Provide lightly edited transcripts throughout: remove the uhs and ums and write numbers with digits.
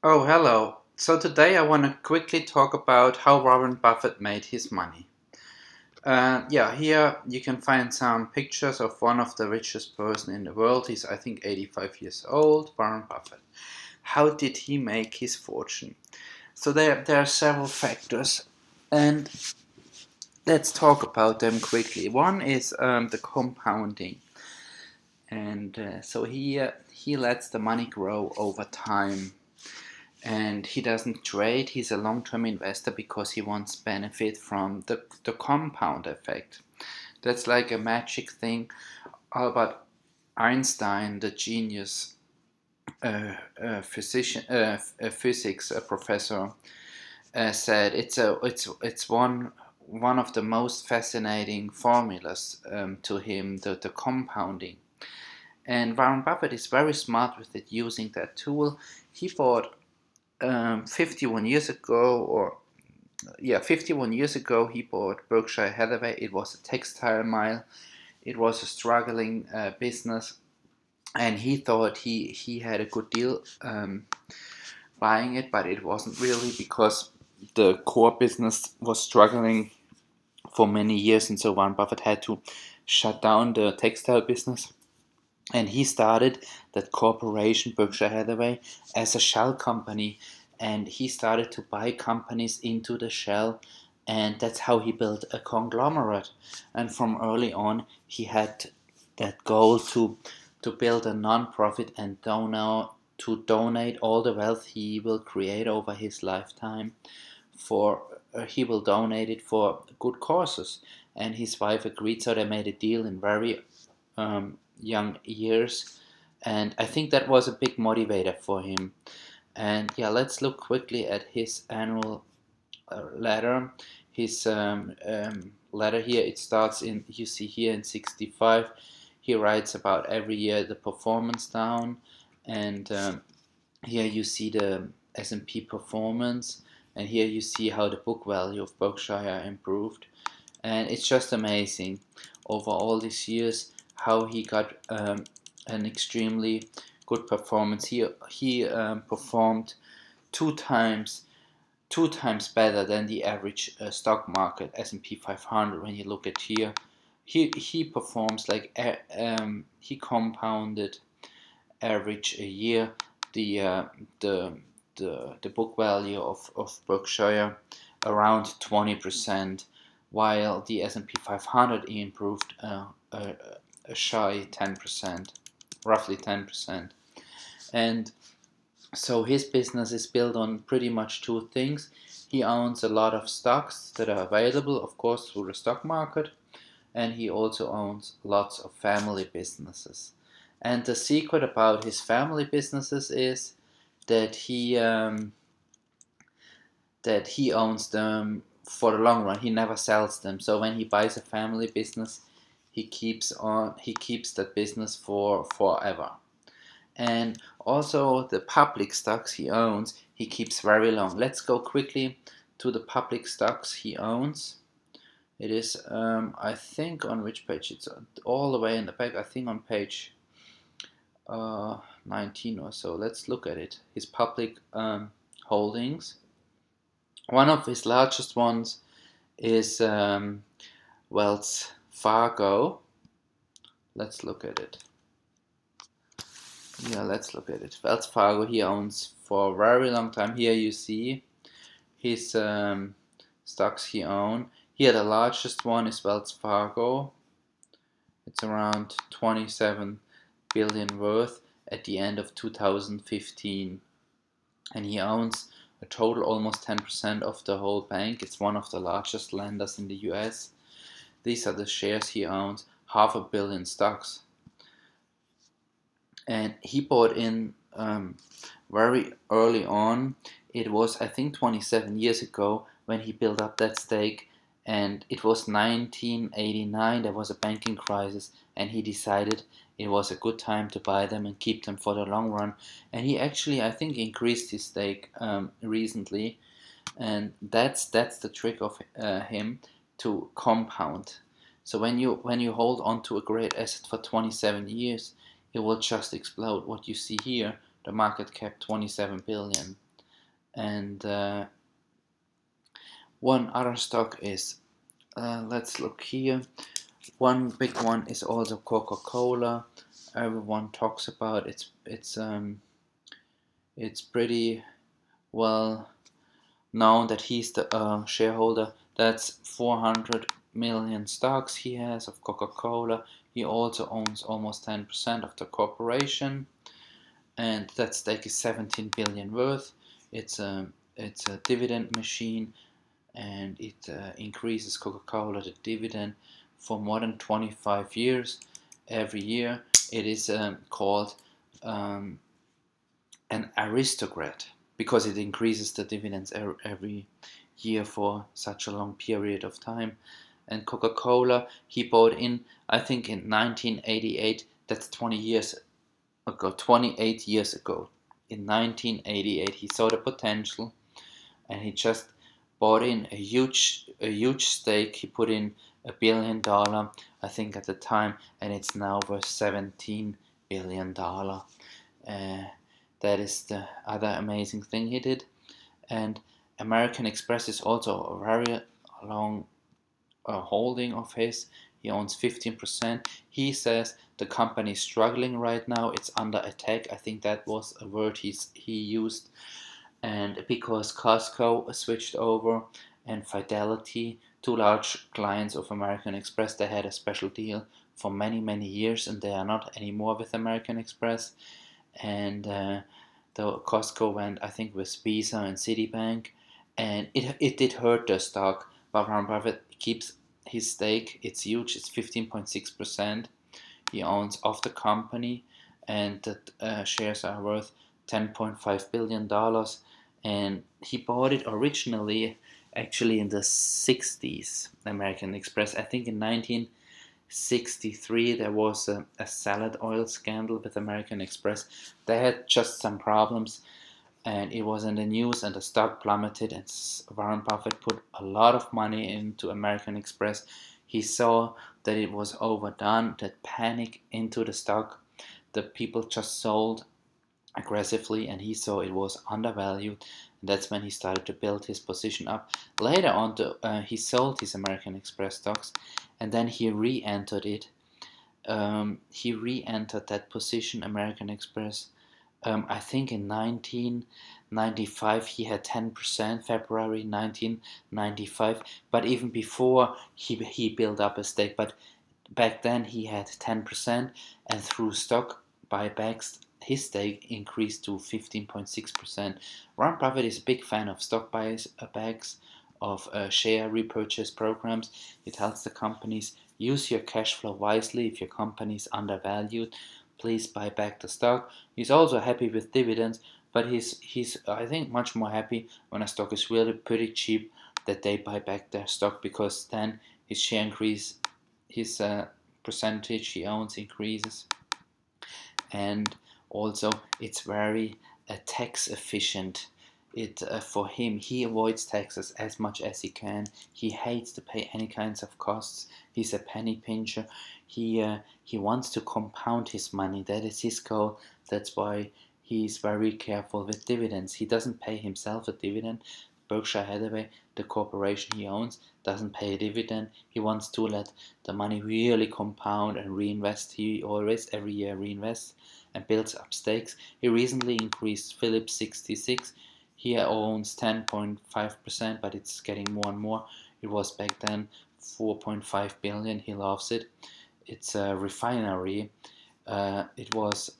Oh, hello. So today I want to quickly talk about how Warren Buffett made his money. Yeah, here you can find some pictures of one of the richest person in the world. He's, I think, 85 years old, Warren Buffett. How did he make his fortune? So there are several factors, and let's talk about them quickly. One is the compounding, and so he lets the money grow over time. And he doesn't trade. He's a long-term investor because he wants benefit from the compound effect. That's like a magic thing. Albert Einstein, the genius physician, physics professor, said it's one of the most fascinating formulas to him, the compounding. And Warren Buffett is very smart with it, using that tool. He bought 51 years ago, 51 years ago, he bought Berkshire Hathaway. It was a textile mile. It was a struggling business, and he thought he had a good deal buying it, but it wasn't really because the core business was struggling for many years, and so Warren Buffett had to shut down the textile business. And he started that corporation, Berkshire Hathaway, as a shell company. And he started to buy companies into the shell. And that's how he built a conglomerate. And from early on, he had that goal to build a non-profit and to donate all the wealth he will create over his lifetime for he will donate it for good causes. And his wife agreed, so they made a deal in very young years, and I think that was a big motivator for him. And yeah, let's look quickly at his annual letter. His letter here, it starts in, you see here in 65, he writes about every year the performance down, and here you see the S&P performance, and here you see how the book value of Berkshire improved. And it's just amazing over all these years how he got an extremely good performance. He performed two times better than the average stock market S&P 500. When you look at here, he performs like he compounded average a year the book value of Berkshire around 20%, while the S&P 500 improved a shy 10%, roughly 10%. And so his business is built on pretty much two things. He owns a lot of stocks that are available, of course, through the stock market, and he also owns lots of family businesses. And the secret about his family businesses is that he owns them for the long run. He never sells them. So when he buys a family business, he keeps that business for forever. And also the public stocks he owns, he keeps very long. Let's go quickly to the public stocks he owns. It is, I think, on which page? It's all the way in the back. I think on page 19 or so. Let's look at it. His public holdings. One of his largest ones is Wells Fargo. Let's look at it. Yeah, let's look at it. Wells Fargo he owns for a very long time. Here you see his stocks he owns. Here the largest one is Wells Fargo. It's around 27 billion worth at the end of 2015. And he owns a total almost 10% of the whole bank. It's one of the largest lenders in the US. These are the shares he owns, 500 million stocks. And he bought in very early on. It was, I think, 27 years ago when he built up that stake. And it was 1989, there was a banking crisis, and he decided it was a good time to buy them and keep them for the long run. And he actually, I think, increased his stake recently. And that's the trick of him, to compound. So when you hold on to a great asset for 27 years, it will just explode. What you see here, the market cap 27 billion. And one other stock is, let's look here. One big one is also Coca-Cola. Everyone talks about it. It's pretty well known that he's the shareholder. That's 400 million stocks he has of Coca-Cola. He also owns almost 10% of the corporation, and that stake is 17 billion worth. It's a dividend machine, and it increases Coca-Cola the dividend for more than 25 years. Every year it is called an aristocrat because it increases the dividends every year for such a long period of time. And Coca-Cola he bought in, I think, in 1988. That's 20 years ago, 28 years ago. In 1988 he saw the potential, and he just bought in a huge stake. He put in $1 billion, I think, at the time, and it's now worth $17 billion. That is the other amazing thing he did. And American Express is also a very long holding of his. He owns 15%. He says the company is struggling right now. It's under attack. I think that was a word he used. And because Costco switched over and Fidelity, two large clients of American Express, they had a special deal for many years, and they are not anymore with American Express. And the Costco went, I think, with Visa and Citibank, and it did hurt the stock. But Warren Buffett keeps his stake. It's huge. It's 15.6%. He owns of the company, and the shares are worth $10.5 billion. And he bought it originally actually in the 60s, American Express. I think in 1963 there was a salad oil scandal with American Express. They had just some problems, and it was in the news, and the stock plummeted, and Warren Buffett put a lot of money into American Express. He saw that it was overdone, that panic into the stock. The people just sold aggressively, and he saw it was undervalued, and that's when he started to build his position up. Later on, he sold his American Express stocks, and then he re-entered it. He re-entered that position, American Express. I think in 1995 he had 10%, February 1995, but even before he built up a stake. But back then he had 10%, and through stock buybacks his stake increased to 15.6%. Warren Buffett is a big fan of stock buybacks, of share repurchase programs. It tells the companies, use your cash flow wisely. If your company is undervalued, please buy back the stock. He's also happy with dividends, but he's I think much more happy when a stock is really pretty cheap, that they buy back their stock, because then his share increase, his percentage he owns increases. And also it's very tax efficient. For him, he avoids taxes as much as he can. He hates to pay any kinds of costs. He's a penny pincher. He wants to compound his money. That is his goal. That's why he's very careful with dividends. He doesn't pay himself a dividend. Berkshire Hathaway, the corporation he owns, doesn't pay a dividend. He wants to let the money really compound and reinvest. He always every year reinvests and builds up stakes. He recently increased Philips 66. He owns 10.5%, but it's getting more and more. It was back then 4.5 billion. He loves it. It's a refinery. It was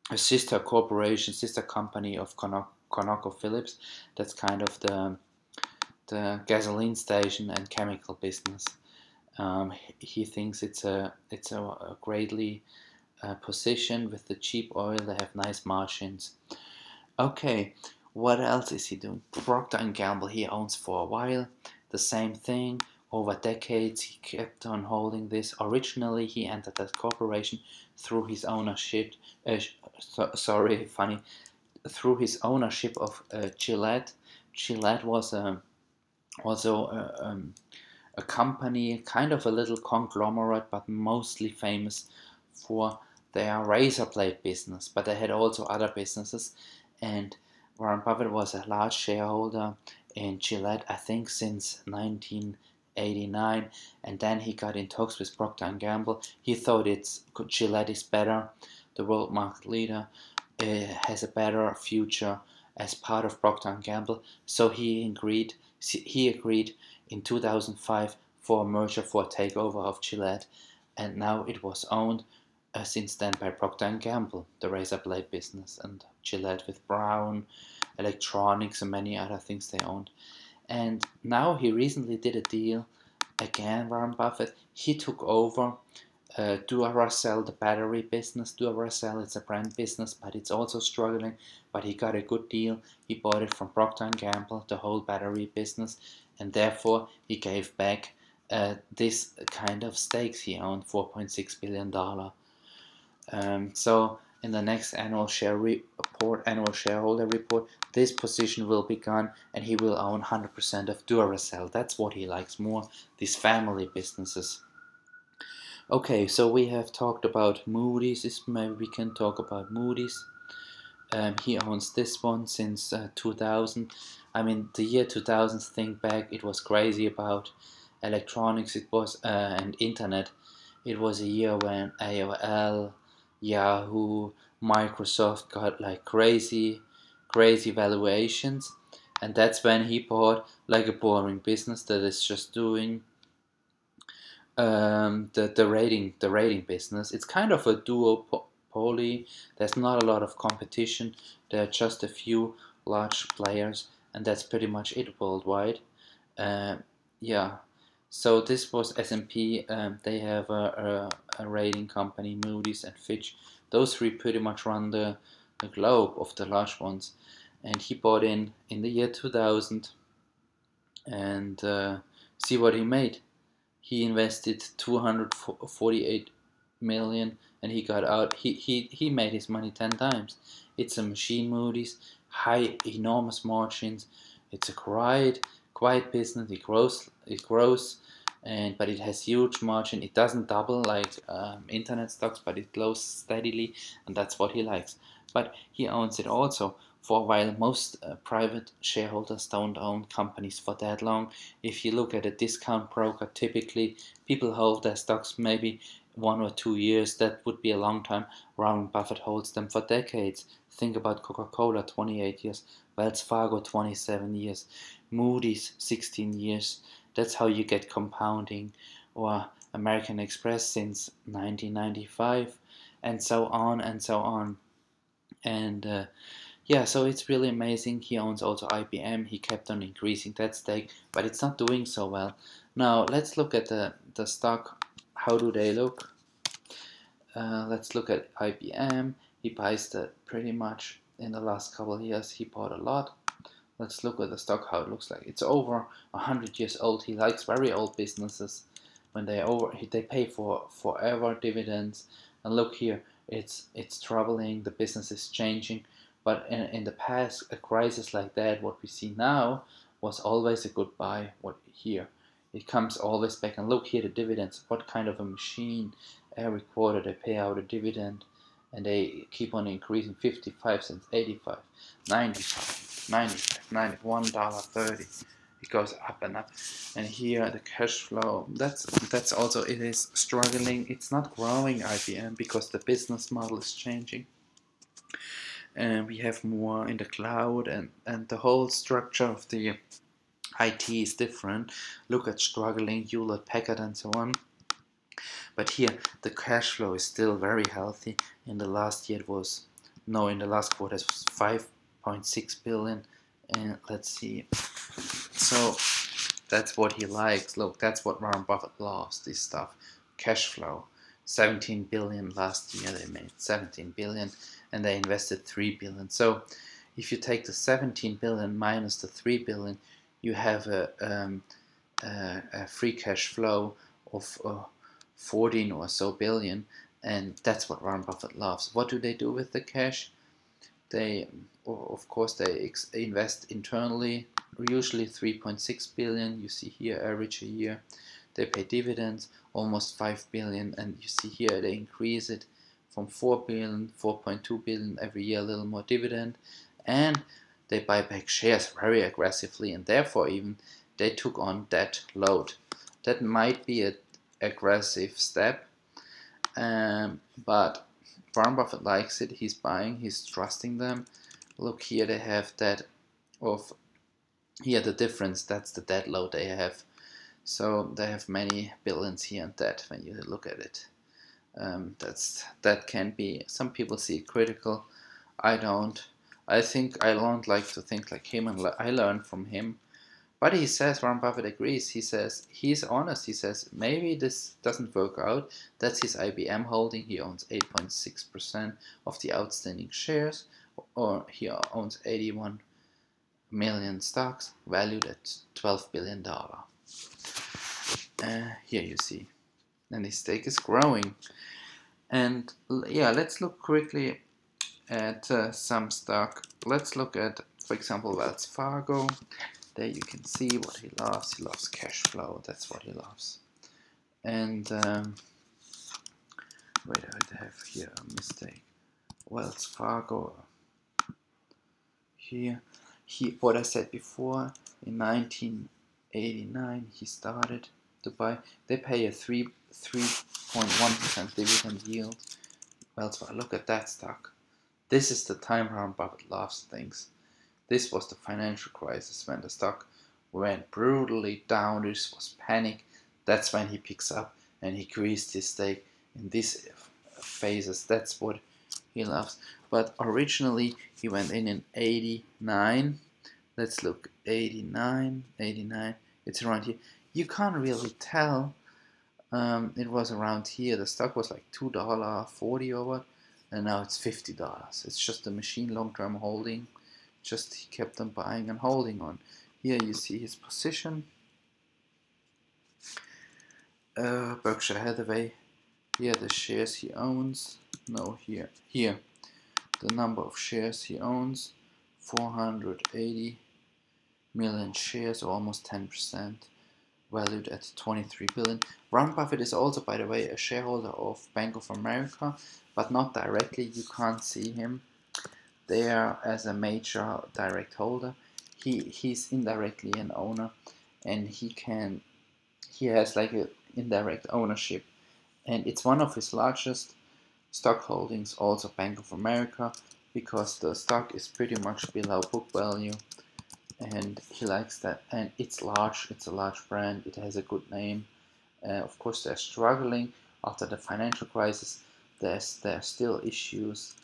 a sister corporation, sister company of ConocoPhillips. That's kind of the gasoline station and chemical business. He thinks it's a greatly position with the cheap oil. They have nice margins. Okay, what else is he doing? Procter Gamble, he owns for a while. The same thing. Over decades, he kept on holding this. Originally, he entered that corporation through his ownership. Through his ownership of Gillette. Gillette was also a company, kind of a little conglomerate, but mostly famous for their razor blade business. But they had also other businesses, and Warren Buffett was a large shareholder in Gillette, I think since 1989, and then he got in talks with Procter Gamble. He thought Gillette is better, the world market leader, has a better future as part of Procter Gamble. So he agreed. He agreed in 2005 for a merger, for a takeover of Gillette, and now it was owned since then by Procter & Gamble, the razor blade business, and Gillette with Brown, electronics, and many other things they owned. And now he recently did a deal again, Warren Buffett. He took over Duracell, the battery business. Duracell, it's a brand business, but it's also struggling. But he got a good deal. He bought it from Procter & Gamble, the whole battery business, and therefore he gave back this kind of stakes he owned, $4.6 billion. So in the next annual shareholder report, this position will be gone, and he will own 100% of Duracell. That's what he likes more, these family businesses. Okay, so we have talked about Moody's. Maybe we can talk about Moody's. He owns this one since 2000. I mean, the year 2000, think back, it was crazy about electronics. It was and internet. It was a year when AOL, Yahoo, Microsoft got like crazy valuations, and that's when he bought like a boring business that is just doing the rating business. It's kind of a duopoly. There's not a lot of competition. There are just a few large players, and that's pretty much it worldwide. Yeah. So this was S&P. They have a rating company, Moody's and Fitch. Those three pretty much run the globe of the large ones. And he bought in the year 2000, and see what he made. He invested 248 million, and he got out. He made his money 10 times. It's a machine, Moody's, enormous margins. It's a quiet business. It grows, but it has huge margin. It doesn't double like internet stocks, but it grows steadily, and that's what he likes. But he owns it also. For a while, most private shareholders don't own companies for that long. If you look at a discount broker, typically people hold their stocks maybe 1 or 2 years. That would be a long time. Warren Buffett holds them for decades. Think about Coca-Cola, 28 years. Wells Fargo, 27 years. Moody's, 16 years. That's how you get compounding. Or American Express since 1995, and so on and so on. And yeah, so it's really amazing. He owns also IBM. He kept on increasing that stake, but it's not doing so well. Now let's look at the stock. How do they look? Let's look at IBM. He buys that pretty much in the last couple of years. He bought a lot. Let's look at the stock, how it looks like. It's over 100 years old. He likes very old businesses. When they pay for forever dividends. And look here, it's troubling. The business is changing. But in the past, a crisis like that, what we see now, was always a good buy. What here, it comes always back. And look here, the dividends. What kind of a machine? Every quarter they pay out a dividend, and they keep on increasing. 55 cents, 85, 95, 95, 91, $1.30. It goes up and up. And here the cash flow. That's also, it is struggling. It's not growing, IBM, because the business model is changing. And we have more in the cloud, and the whole structure of the IT is different. Look at struggling Hewlett Packard and so on. But here the cash flow is still very healthy. In the last year in the last quarter it was 5.6 billion. And let's see. So that's what he likes. Look, that's what Warren Buffett loves, this stuff. Cash flow. 17 billion last year they made. 17 billion. And they invested 3 billion. So if you take the 17 billion minus the 3 billion, you have a free cash flow of 14 or so billion, and that's what Warren Buffett loves. What do they do with the cash? They, of course, they invest internally, usually 3.6 billion. You see here, average a year. They pay dividends, almost 5 billion, and you see here they increase it from 4 billion, 4.2 billion every year, a little more dividend, and they buy back shares very aggressively, and therefore even they took on that load. That might be an aggressive step, but Warren Buffett likes it. He's buying, he's trusting them. Look here, they have that of here the difference. That's the debt load they have. So they have many billions here in debt when you look at it. That can be, some people see it critical. I don't. I don't like to think like him, and I learned from him. But he says, Warren Buffett agrees. He says, he's honest. He says, maybe this doesn't work out. That's his IBM holding. He owns 8.6% of the outstanding shares, or he owns 81 million stocks valued at $12 billion. Here you see. And his stake is growing. And yeah, let's look quickly at some stock. Let's look at, for example, Wells Fargo. There you can see what he loves. He loves cash flow. That's what he loves. And wait, I have here a mistake. Wells Fargo. Here, what I said before, in 1989 he started to buy. They pay a 3.1% dividend yield. Wells Fargo. Look at that stock. This is the time Warren Buffett loves things. This was the financial crisis when the stock went brutally down. This was panic. That's when he picks up and he increased his stake in these phases. That's what he loves. But originally he went in 89. Let's look, 89. It's around here. You can't really tell. It was around here. The stock was like $2.40 or what, and now it's $50. It's just a machine long-term holding. Just he kept on buying and holding on. Here you see his position. Berkshire Hathaway. Here the shares he owns. No, here. The number of shares he owns. 480 million shares, or almost 10%, valued at 23 billion. Warren Buffett is also, by the way, a shareholder of Bank of America, but not directly. You can't see him there as a major direct holder. He's indirectly an owner, and he has like an indirect ownership, and it's one of his largest stock holdings, also Bank of America, because the stock is pretty much below book value, and he likes that. And it's large. It's a large brand. It has a good name. Of course, they're struggling after the financial crisis. There are still issues.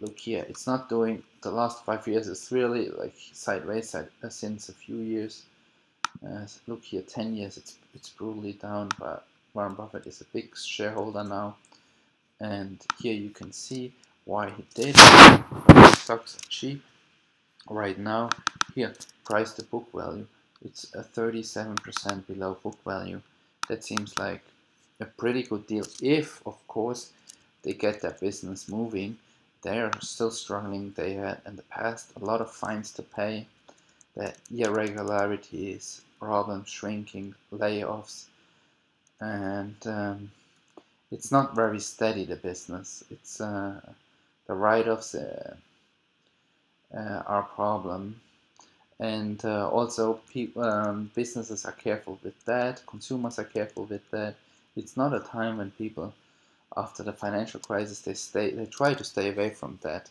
Look here, it's not doing, the last 5 years is really like sideways since a few years. Look here, 10 years, it's brutally down, but Warren Buffett is a big shareholder now. And here you can see why he did. Stocks are cheap right now. Here, price to book value, it's a 37% below book value. That seems like a pretty good deal if, of course, they get their business moving. They are still struggling. They had in the past a lot of fines to pay. The irregularities, problems, shrinking, layoffs, and it's not very steady, the business. It's the write-offs are a problem, and also businesses are careful with that. Consumers are careful with that. It's not a time when people, after the financial crisis, they try to stay away from that.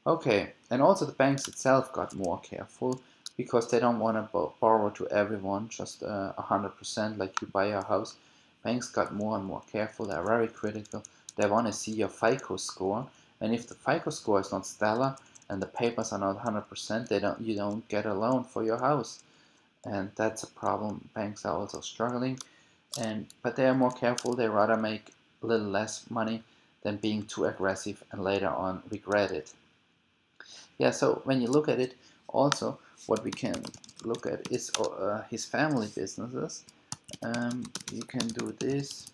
Okay, and also the banks itself got more careful because they don't want to borrow to everyone just 100% like you buy a house. Banks got more and more careful. They're very critical. They want to see your FICO score, and if the FICO score is not stellar and the papers are not 100%, you don't get a loan for your house, and that's a problem. Banks are also struggling, but they are more careful. They rather make a little less money than being too aggressive and later on regret it. Yeah, so when you look at it, also what we can look at is his family businesses. You can do this.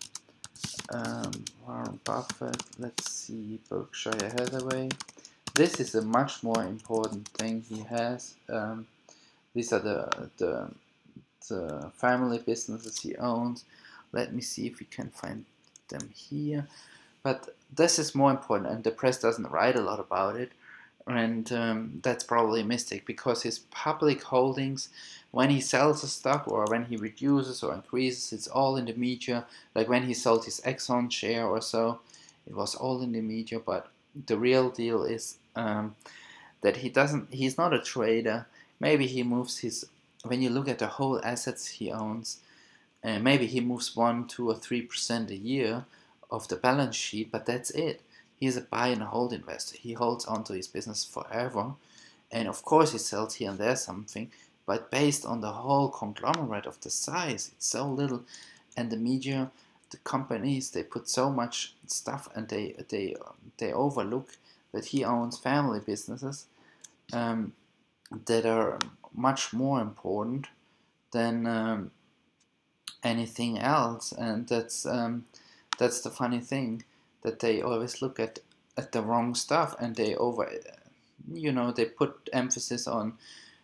Warren Buffett, let's see, Berkshire Hathaway. This is a much more important thing he has. These are the family businesses he owns. Let me see if we can find them here. But this is more important, and the press doesn't write a lot about it. And that's probably a mistake, because his public holdings, when he sells a stock or when he reduces or increases, it's all in the media. Like when he sold his Exxon share or so, it was all in the media. But the real deal is that he's not a trader. Maybe he moves his, when you look at the whole assets he owns, maybe he moves 1, 2, or 3% a year of the balance sheet, but that's it. He's a buy and hold investor. He holds onto his business forever, and of course he sells here and there something, but based on the whole conglomerate of the size, it's so little. And the media, the companies, they put so much stuff, and they overlook that he owns family businesses that are much more important than anything else. And that's the funny thing, that they always look at the wrong stuff, and they they put emphasis on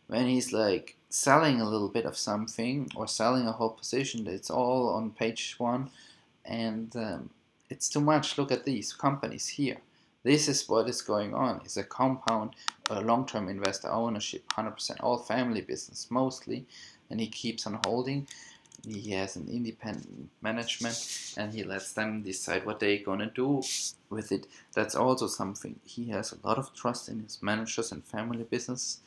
when he's like selling a little bit of something or selling a whole position. It's all on page 1, and it's too much. Look at these companies here. This is what is going on. It's a compound, long-term investor ownership, 100%, all family business mostly, and he keeps on holding. He has an independent management, and he lets them decide what they're gonna do with it. That's also something. He has a lot of trust in his managers and family business.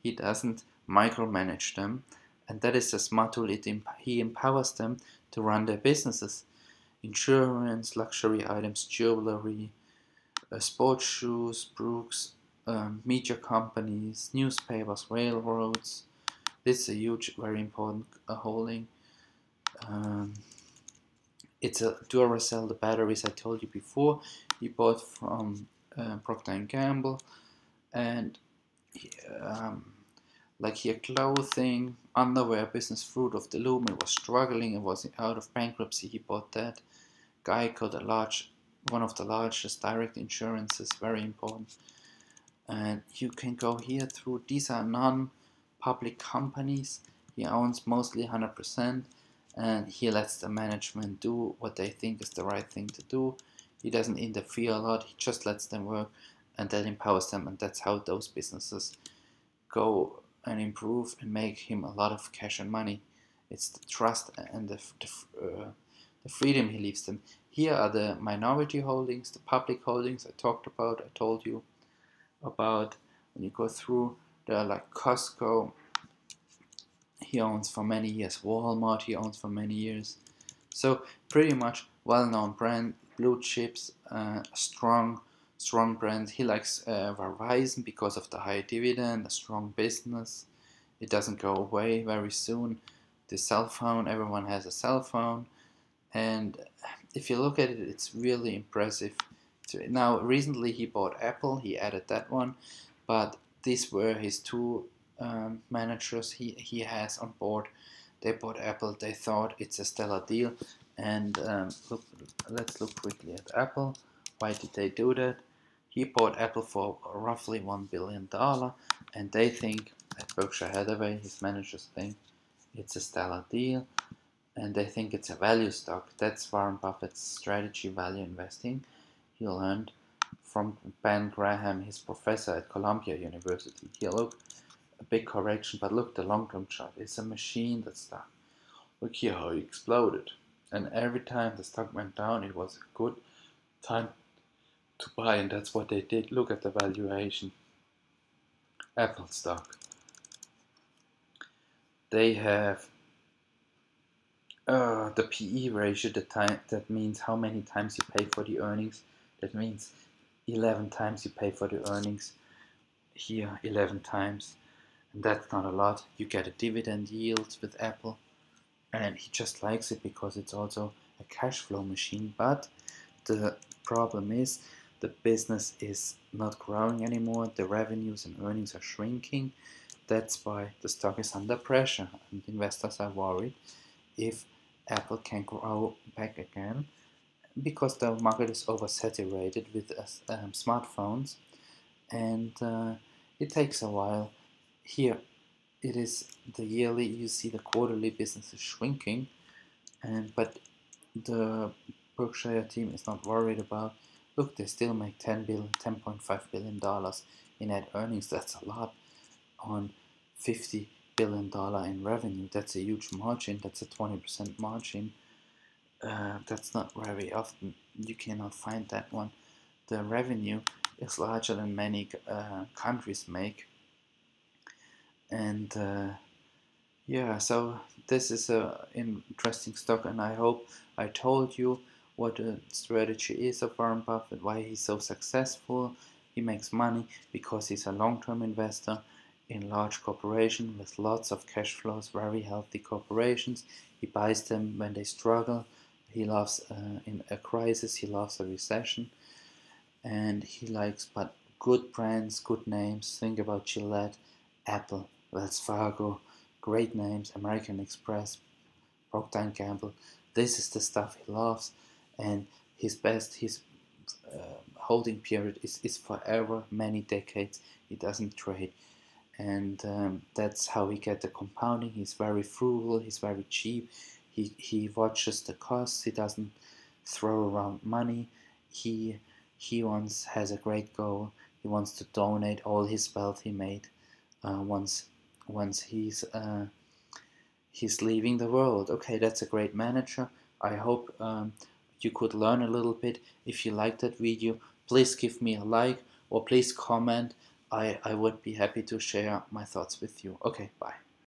He doesn't micromanage them, and that is a smart tool. He empowers them to run their businesses. Insurance, luxury items, jewelry, sports shoes, Brooks, media companies, newspapers, railroads. This is a huge, very important holding. It's a Duracell, the batteries I told you before. He bought from Procter Gamble, and like here, clothing, underwear business, Fruit of the Loom. It was struggling. It was out of bankruptcy. He bought that. Geico, one of the largest direct insurances, very important. And you can go here through. These are non-public companies. He owns mostly 100%, and he lets the management do what they think is the right thing to do. He doesn't interfere a lot. He just lets them work, and that empowers them. And that's how those businesses go and improve and make him a lot of cash and money. It's the trust and the freedom he leaves them. Here are the minority holdings, the public holdings I talked about. I told you about. When you go through, they're like Costco. He owns for many years. Walmart he owns for many years. So pretty much well-known brand, blue chips, strong brand. He likes Verizon because of the high dividend, a strong business. It doesn't go away very soon. The cell phone, everyone has a cell phone. And if you look at it, it's really impressive. Now, recently he bought Apple. He added that one. But these were his two managers he has on board. They bought Apple. They thought it's a stellar deal. And let's look quickly at Apple. Why did they do that? He bought Apple for roughly $1 billion. And they think, at Berkshire Hathaway, his managers think it's a stellar deal. And they think it's a value stock. That's Warren Buffett's strategy, value investing. He learned from Ben Graham, his professor at Columbia University. Here, look, a big correction, but look, the long-term chart. It's a machine, that stock. Look here how it exploded. And every time the stock went down, it was a good time to buy, and that's what they did. Look at the valuation. Apple stock. They have the PE ratio, that means how many times you pay for the earnings. That means 11 times you pay for the earnings. Here, 11 times. And that's not a lot. You get a dividend yield with Apple. And he just likes it because it's also a cash flow machine. But the problem is the business is not growing anymore. The revenues and earnings are shrinking. That's why the stock is under pressure. And investors are worried if Apple can grow back again, because the market is oversaturated with smartphones, and it takes a while. Here it is the yearly, you see the quarterly business is shrinking, but the Berkshire team is not worried about. Look, they still make $10.5 billion in net earnings. That's a lot on $50 billion in revenue. That's a huge margin. That's a 20% margin. That's not very often. You cannot find that one. The revenue is larger than many countries make. And yeah, so this is a interesting stock, and I hope I told you what the strategy is of Warren Buffett, why he's so successful. He makes money because he's a long-term investor in large corporations with lots of cash flows, very healthy corporations. He buys them when they struggle. He loves in a crisis, he loves a recession, and he likes but good brands, good names. Think about Gillette, Apple, Wells Fargo, great names, American Express, Procter Gamble. This is the stuff he loves, and his holding period is forever, many decades. He doesn't trade, and that's how he get the compounding. He's very frugal. He's very cheap. He watches the costs. He doesn't throw around money. He once has a great goal. He wants to donate all his wealth he made once he's leaving the world. Okay, that's a great manager. I hope you could learn a little bit. If you liked that video, please give me a like or please comment. I would be happy to share my thoughts with you. Okay, bye.